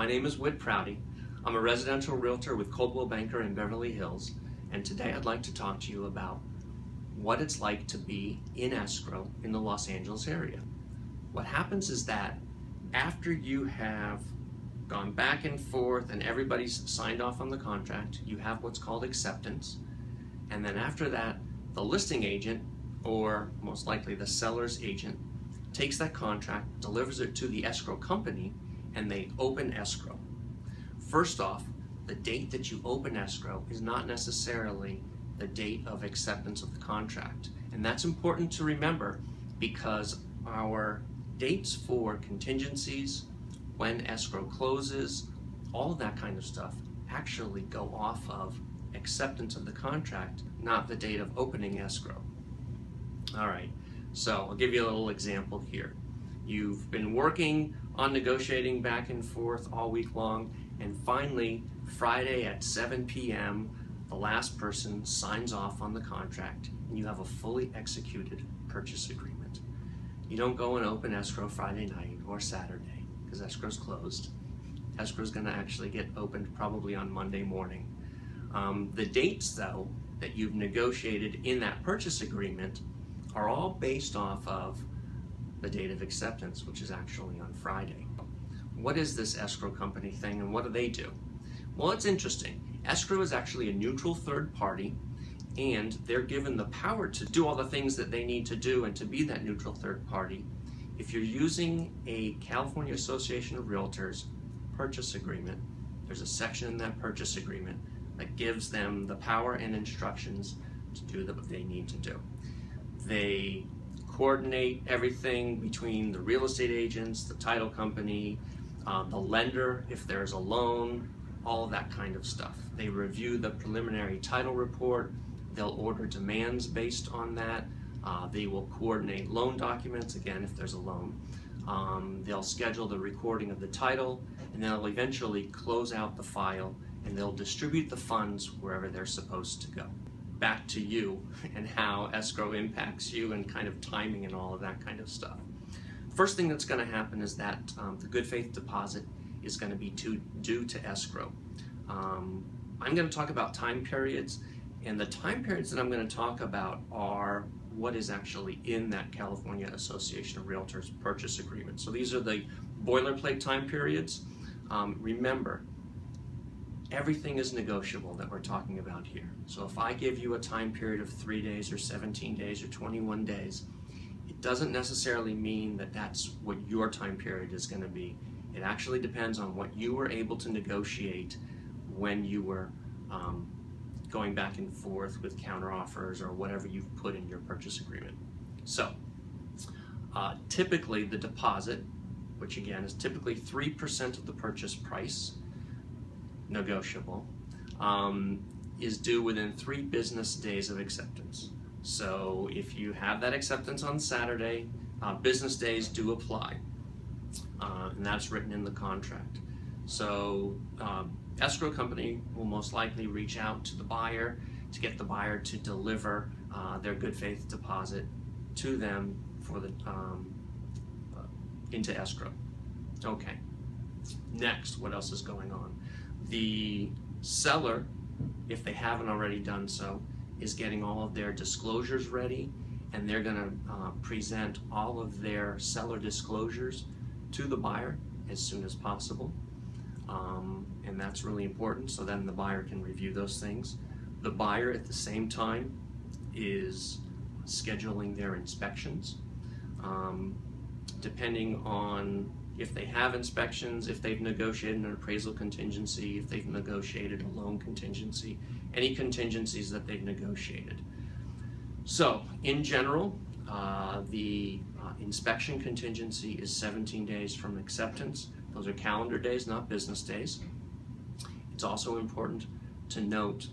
My name is Whit Prouty. I'm a residential realtor with Coldwell Banker in Beverly Hills, and today I'd like to talk to you about what it's like to be in escrow in the Los Angeles area. What happens is that after you have gone back and forth and everybody's signed off on the contract, you have what's called acceptance, and then after that, the listing agent, or most likely the seller's agent, takes that contract, delivers it to the escrow company, and they open escrow. First off, the date that you open escrow is not necessarily the date of acceptance of the contract. And that's important to remember because our dates for contingencies, when escrow closes, all of that kind of stuff actually go off of acceptance of the contract, not the date of opening escrow. All right, so I'll give you a little example here. You've been working on negotiating back and forth all week long, and finally, Friday at 7 p.m., the last person signs off on the contract, and you have a fully executed purchase agreement. You don't go and open escrow Friday night or Saturday, because escrow's closed. Escrow's gonna actually get opened probably on Monday morning. The dates, though, that you've negotiated in that purchase agreement are all based off of the date of acceptance, which is actually on Friday. What is this escrow company thing and what do they do? Well, it's interesting. Escrow is actually a neutral third party, and they're given the power to do all the things that they need to do and to be that neutral third party. If you're using a California Association of Realtors purchase agreement, there's a section in that purchase agreement that gives them the power and instructions to do what they need to do. They coordinate everything between the real estate agents, the title company, the lender, if there's a loan, all of that kind of stuff. They review the preliminary title report. They'll order demands based on that. They will coordinate loan documents, again, if there's a loan. They'll schedule the recording of the title, and they'll eventually close out the file, and they'll distribute the funds wherever they're supposed to go. Back to you and how escrow impacts you and kind of timing and all of that kind of stuff. First thing that's going to happen is that the good faith deposit is going to be due to escrow. I'm going to talk about time periods, and the time periods that I'm going to talk about are what is actually in that California Association of Realtors purchase agreement. So these are the boilerplate time periods. Remember, everything is negotiable that we're talking about here. So if I give you a time period of 3 days or 17 days or 21 days, it doesn't necessarily mean that that's what your time period is going to be. It actually depends on what you were able to negotiate when you were going back and forth with counteroffers or whatever you've put in your purchase agreement. So typically the deposit, which again is typically 3% of the purchase price, negotiable, is due within 3 business days of acceptance. So if you have that acceptance on Saturday, business days do apply, and that's written in the contract. So escrow company will most likely reach out to the buyer to get the buyer to deliver their good faith deposit to them for the into escrow. Okay, next, what else is going on? The seller, if they haven't already done so, is getting all of their disclosures ready, and they're going to present all of their seller disclosures to the buyer as soon as possible. And that's really important, so then the buyer can review those things. The buyer at the same time is scheduling their inspections. Depending on if they have inspections, if they've negotiated an appraisal contingency, if they've negotiated a loan contingency, any contingencies that they've negotiated. So in general, the inspection contingency is 17 days from acceptance. Those are calendar days, not business days. It's also important to note